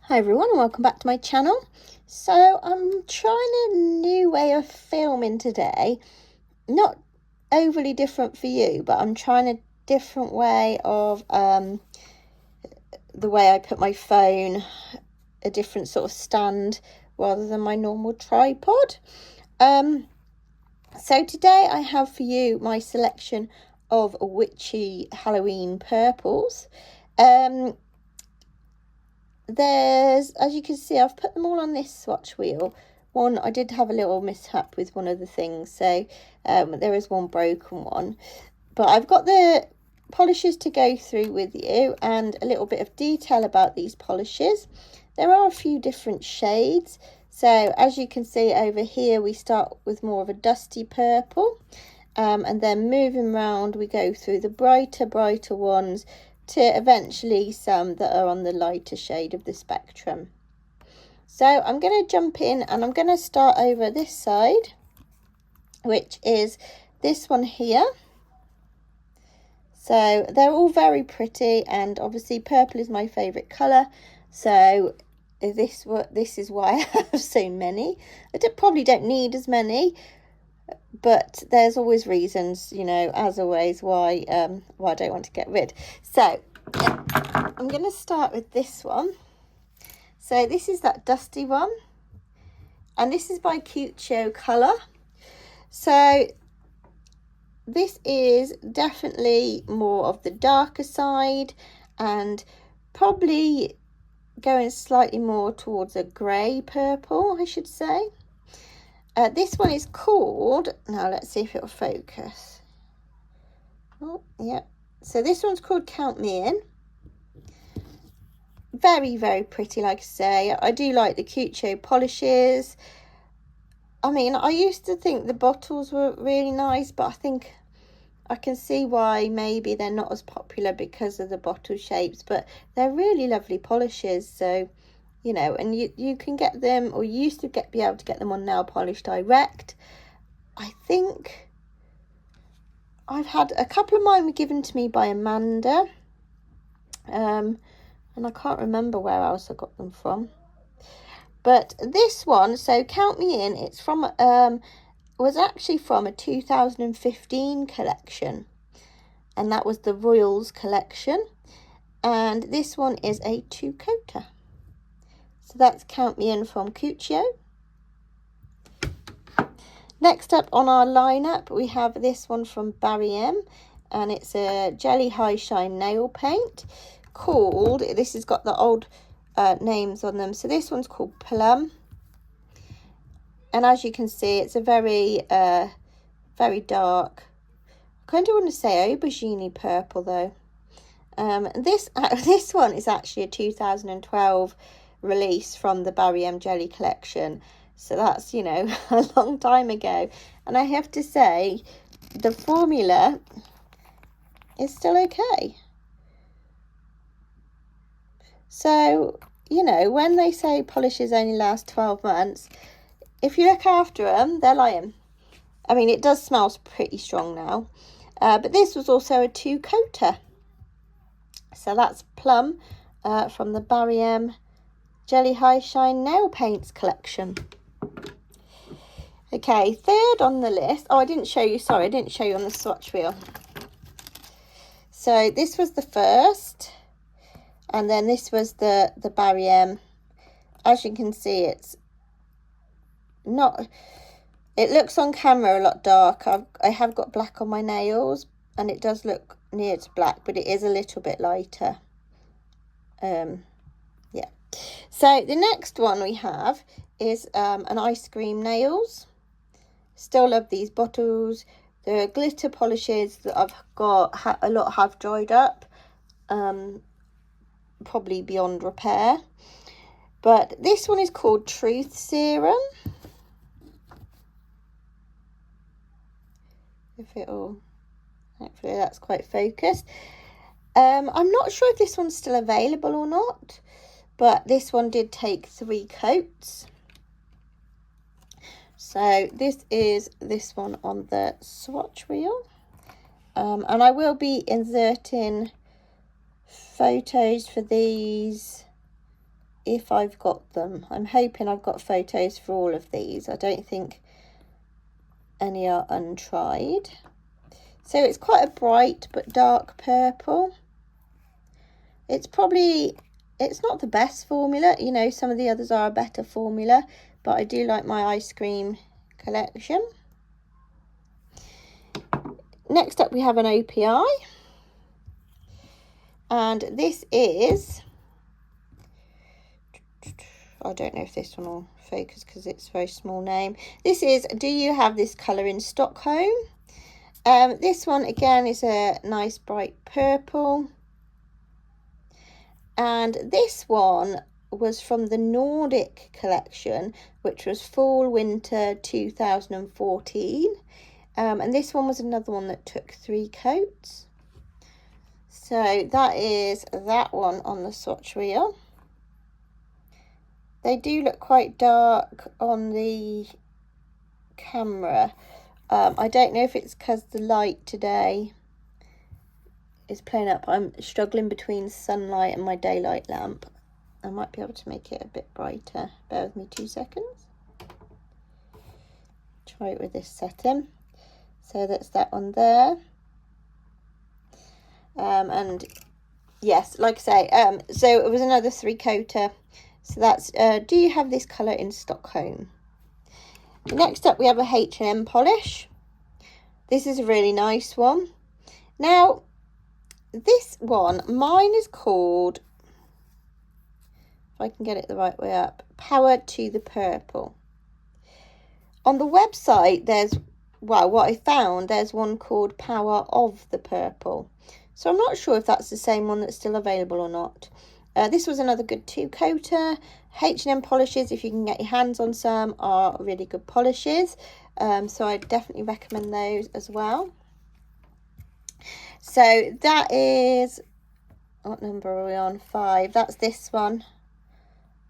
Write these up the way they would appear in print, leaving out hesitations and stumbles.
Hi everyone and welcome back to my channel. So I'm trying a new way of filming today. Not overly different for you, but I'm trying a different way of the way I put my phone, a different sort of stand rather than my normal tripod. So today I have for you my selection of Witchy Halloween purples. There's, as you can see, I've put them all on this swatch wheel. One, I did have a little mishap with one of the things, so there is one broken one. But I've got the polishes to go through with you and a little bit of detail about these polishes. There are a few different shades. So as you can see over here, we start with more of a dusty purple. And then moving around, we go through the brighter ones to eventually some that are on the lighter shade of the spectrum. So I'm going to jump in and I'm going to start over this side, which is this one here. So they're all very pretty, and obviously purple is my favourite colour, so this is why I have so many. I probably don't need as many, but there's always reasons, you know, as always, why I don't want to get rid. So I'm going to start with this one. So this is that dusty one, and this is by Witchy Colour. So this is definitely more of the darker side and probably going slightly more towards a grey purple, I should say. This one is called, now let's see if it'll focus. Oh, yeah. So this one's called Count Me In. Very, very pretty, like I say. I do like the Witchy polishes. I mean, I used to think the bottles were really nice, but I think I can see why maybe they're not as popular because of the bottle shapes, but they're really lovely polishes. So, you know, and you can get them, or you used to be able to get them on Nail Polish Direct. I think I've had a couple of mine were given to me by Amanda, and I can't remember where else I got them from. But this one, so Count Me In, it's from was actually from a 2015 collection, and that was the Royals collection, and this one is a 2-coater. So that's Count Me In from Witchy. Next up on our lineup, we have this one from Barry M, and it's a Jelly High Shine nail paint called, this has got the old names on them, so this one's called Plum. And as you can see, it's a very very dark, I kind of want to say aubergine purple though. This one is actually a 2012 release from the Barry M Jelly collection, so that's, you know, a long time ago, and I have to say the formula is still okay. So, you know, when they say polishes only last 12 months, if you look after them, they're lying. I mean, it does smell pretty strong now, but this was also a 2-coater. So that's Plum from the Barry M Jelly High Shine Nail Paints collection. Okay, third on the list. Oh, I didn't show you, sorry, I didn't show you on the swatch wheel. So this was the first, and then this was the Barry M. As you can see, it's not, it looks on camera a lot darker. I have got black on my nails, and it does look near to black, but it is a little bit lighter. Yeah. So the next one we have is an Ice Cream Nails. Still love these bottles. The glitter polishes that I've got, a lot have dried up, probably beyond repair. But this one is called Truth Serum. If it'll, hopefully that's quite focused. I'm not sure if this one's still available or not, but this one did take 3 coats. So this is this one on the swatch wheel, and I will be inserting photos for these if I've got them. I'm hoping I've got photos for all of these. I don't think any are untried. So it's quite a bright but dark purple. It's not the best formula, you know, some of the others are a better formula, but I do like my ice cream collection. Next up we have an OPI, and this is, I don't know if this one will focus because it's a very small name. This is Do You Have This Colour in Stockholm? This one again is a nice bright purple, and this one was from the Nordic collection, which was fall winter 2014, and this one was another one that took 3 coats. So that is that one on the swatch wheel. They do look quite dark on the camera. I don't know if it's because the light today is playing up. I'm struggling between sunlight and my daylight lamp. I might be able to make it a bit brighter. Bear with me 2 seconds. Try it with this setting. So that's that one there. And yes, like I say, so it was another 3-coater. So that's Do You Have This Colour in Stockholm? Next up we have a H&M polish. This is a really nice one. Now, this one, mine is called, if I can get it the right way up, Power to the Purple. On the website, there's, well, what I found, there's one called Power of the Purple. So I'm not sure if that's the same one that's still available or not. This was another good 2-coater. H&M polishes, if you can get your hands on some, are really good polishes. So I definitely recommend those as well. So that is, what number are we on? 5. That's this one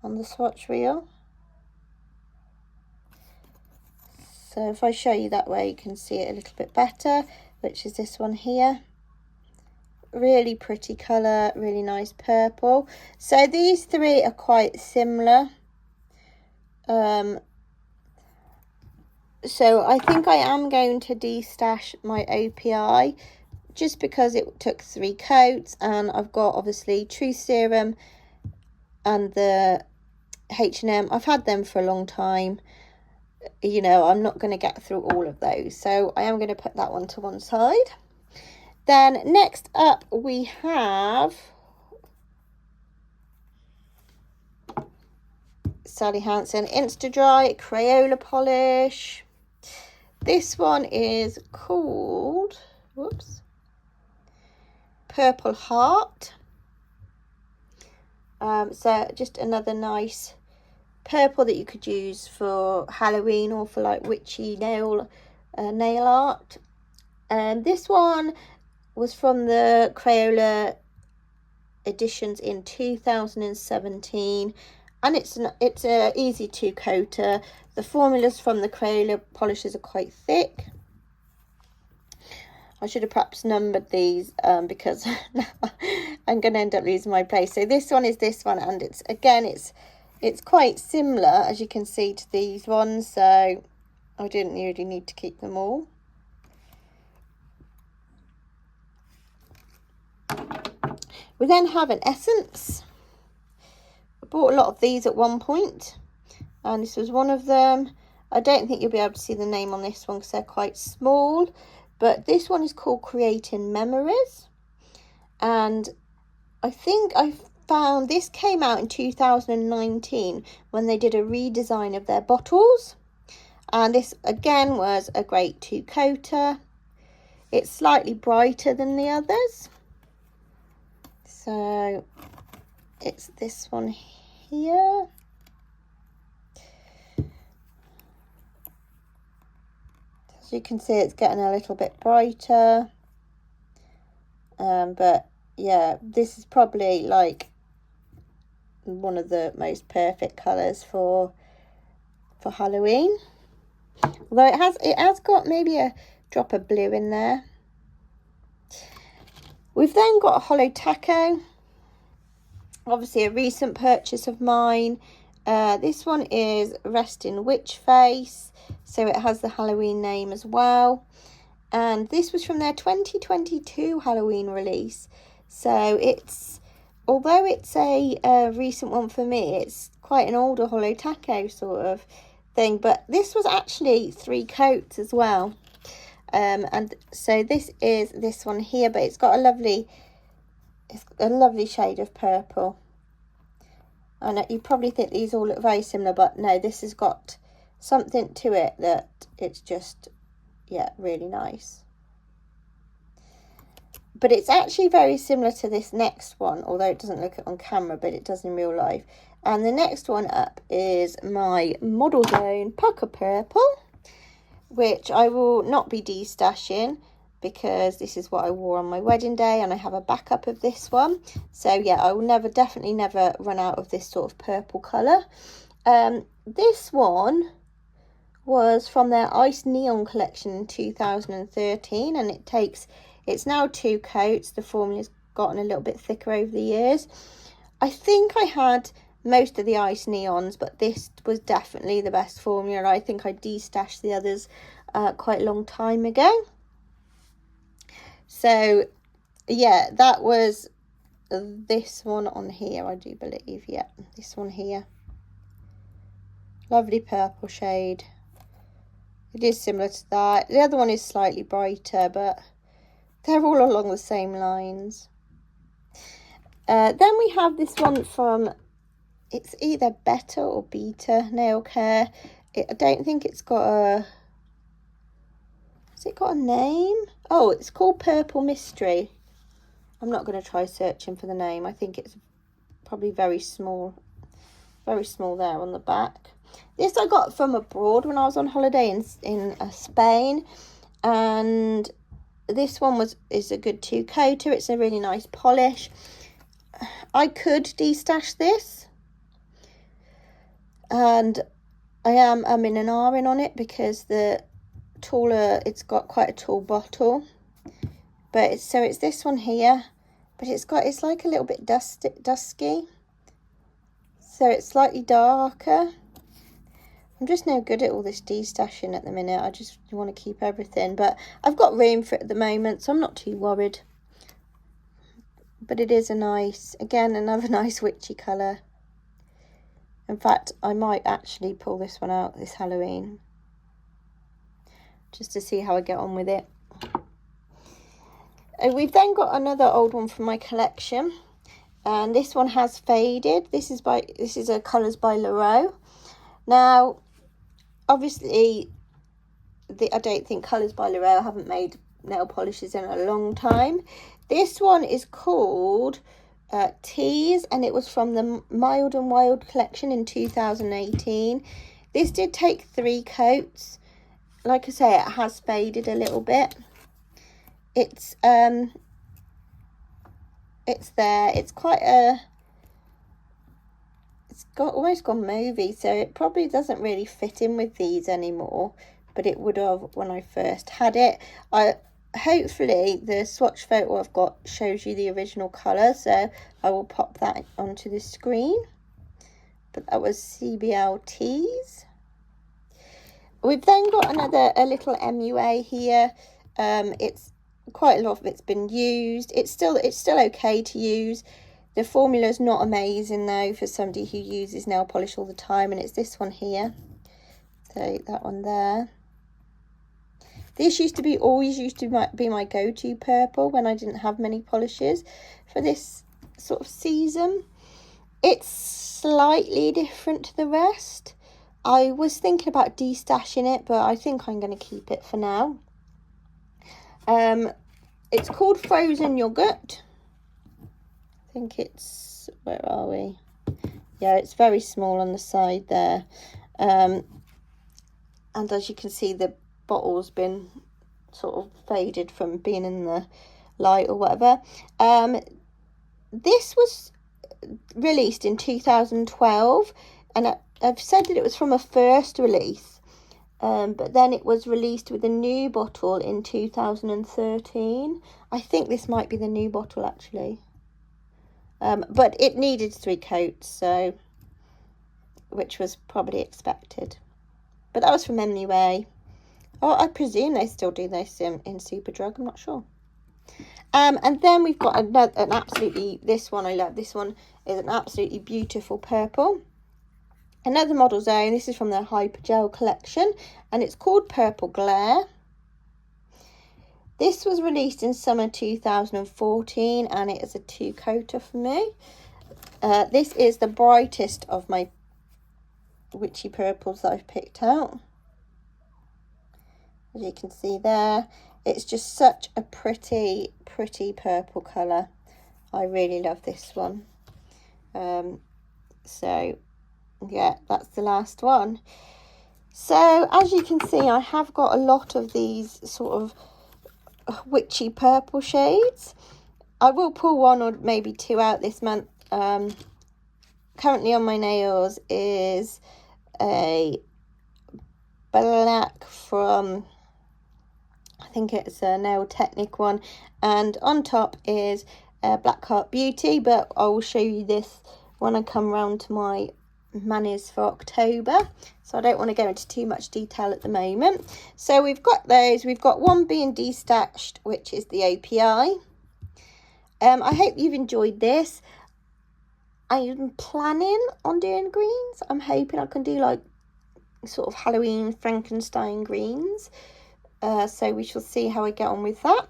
on the swatch wheel. So if I show you that way, you can see it a little bit better, which is this one here. Really pretty colour, really nice purple. So these 3 are quite similar. So I think I am going to destash my OPI just because it took 3 coats, and I've got obviously Truth Serum and the H&M. I've had them for a long time. You know, I'm not going to get through all of those, so I am going to put that one to one side. Then next up we have Sally Hansen Insta-Dry Crayola Polish. This one is called, whoops, Purple Heart. So just another nice purple that you could use for Halloween or for like witchy nail art. And this one was from the Crayola editions in 2017, and it's a easy 2-coater. The formulas from the Crayola polishes are quite thick. I should have perhaps numbered these because I'm going to end up losing my place. So this one is this one, and it's quite similar, as you can see, to these ones, so I didn't really need to keep them all. We then have an essence. I bought a lot of these at one point, and this was one of them. I don't think you'll be able to see the name on this one because they're quite small, but this one is called Creating Memories, and I think I found this came out in 2019 when they did a redesign of their bottles, and this again was a great 2-coater. It's slightly brighter than the others. So it's this one here. As you can see, it's getting a little bit brighter. But yeah, this is probably like one of the most perfect colours for Halloween. Although it has got maybe a drop of blue in there. We've then got a Hollow Taco. obviously a recent purchase of mine. This one is Resting Witch Face, so it has the Halloween name as well. And this was from their 2022 Halloween release. So it's, although it's a recent one for me, it's quite an older holo taco sort of thing. But this was actually 3 coats as well. And so this is this one here, but it's got it's a lovely shade of purple. I know you probably think these all look very similar, but no, this has got something to it that it's just, yeah, really nice. But it's actually very similar to this next one, although it doesn't look it on camera, but it does in real life. And the next one up is my Model Zone Pucker Purple, which I will not be destashing because this is what I wore on my wedding day, and I have a backup of this one. So yeah, I will definitely never run out of this sort of purple colour. This one was from their Ice Neon collection in 2013, and it's now 2 coats. The formula's gotten a little bit thicker over the years. I think I had most of the Ice Neons, but this was definitely the best formula. I think I destashed the others quite a long time ago. So yeah, that was this one on here, I do believe. Yeah, this one here. Lovely purple shade. It is similar to that. The other one is slightly brighter, but they're all along the same lines. Then we have this one from, it's either Better or Beta Nail Care. I don't think it's got a, has it got a name? Oh, it's called Purple Mystery. I'm not going to try searching for the name. I think it's probably very small there on the back. This I got from abroad when I was on holiday in Spain, and this one is a good 2-coater. It's a really nice polish. I could destash this, and I am in an R-ing on it because it's got quite a tall bottle. But it's this one here, but it's like a little bit dusky. So it's slightly darker. I'm just no good at all this destashing at the minute. I just want to keep everything, but I've got room for it at the moment, so I'm not too worried. But it is another nice witchy colour. In fact, I might actually pull this one out this Halloween, just to see how I get on with it. We've then got another old one from my collection, and this one has faded. This is a Colours by Leroux. Now, obviously, I don't think Colours by Leroux haven't made nail polishes in a long time. This one is called Tease, and it was from the Mild and Wild collection in 2018. This did take 3 coats. Like I say, it has faded a little bit. It's there. It's almost gone mauvey, so it probably doesn't really fit in with these anymore, but it would have when I first had it. Hopefully the swatch photo I've got shows you the original colour, so I will pop that onto the screen. But that was CBL Tease. We've then got a little MUA here. It's quite a lot of it's been used. It's still okay to use. The formula's not amazing though for somebody who uses nail polish all the time, and it's this one here. So that one there. This always used to be my go-to purple when I didn't have many polishes for this sort of season. It's slightly different to the rest. I was thinking about destashing it, but I think I'm going to keep it for now. It's called Frozen Yogurt. I think it's, where are we? Yeah, it's very small on the side there. And as you can see, the bottle's been sort of faded from being in the light or whatever. This was released in 2012, and I've said that it was from a first release, but then it was released with a new bottle in 2013. I think this might be the new bottle actually. but it needed 3 coats, so, which was probably expected. But that was from MUA. Oh, I presume they still do this in Superdrug, I'm not sure. And then we've got an absolutely, this one I love, this one is an absolutely beautiful purple. Another Model Zone, this is from their Hyper Gel collection, and it's called Purple Glare. This was released in summer 2014, and it is a 2-coater for me. This is the brightest of my witchy purples that I've picked out. As you can see there, it's just such a pretty purple colour. I really love this one. So yeah, that's the last one. So as you can see, I have got a lot of these sort of witchy purple shades. I will pull 1 or maybe 2 out this month. Currently on my nails is a black from, I think it's a Nail Technic one, and on top is Black Heart Beauty, but I will show you this when I come round to my manis for October, so I don't want to go into too much detail at the moment. So we've got those. We've got one being destashed, which is the API. I hope you've enjoyed this. I'm planning on doing greens. I'm hoping I can do like sort of Halloween Frankenstein greens. So we shall see how I get on with that.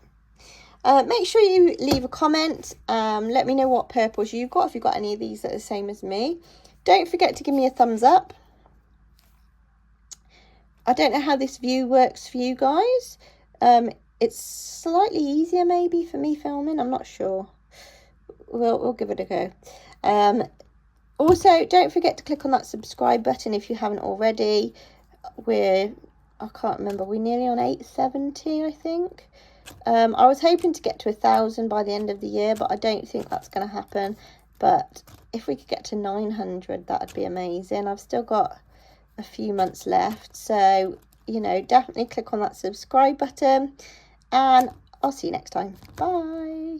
Make sure you leave a comment. Let me know what purples you've got, if you've got any of these that are the same as me. Don't forget to give me a thumbs up. I don't know how this view works for you guys. It's slightly easier maybe for me filming. I'm not sure. We'll give it a go. Also, don't forget to click on that subscribe button if you haven't already. I can't remember. We're nearly on 870, I think. I was hoping to get to 1,000 by the end of the year, but I don't think that's going to happen. But if we could get to 900, that would be amazing. I've still got a few months left, so, you know, definitely click on that subscribe button, and I'll see you next time. Bye.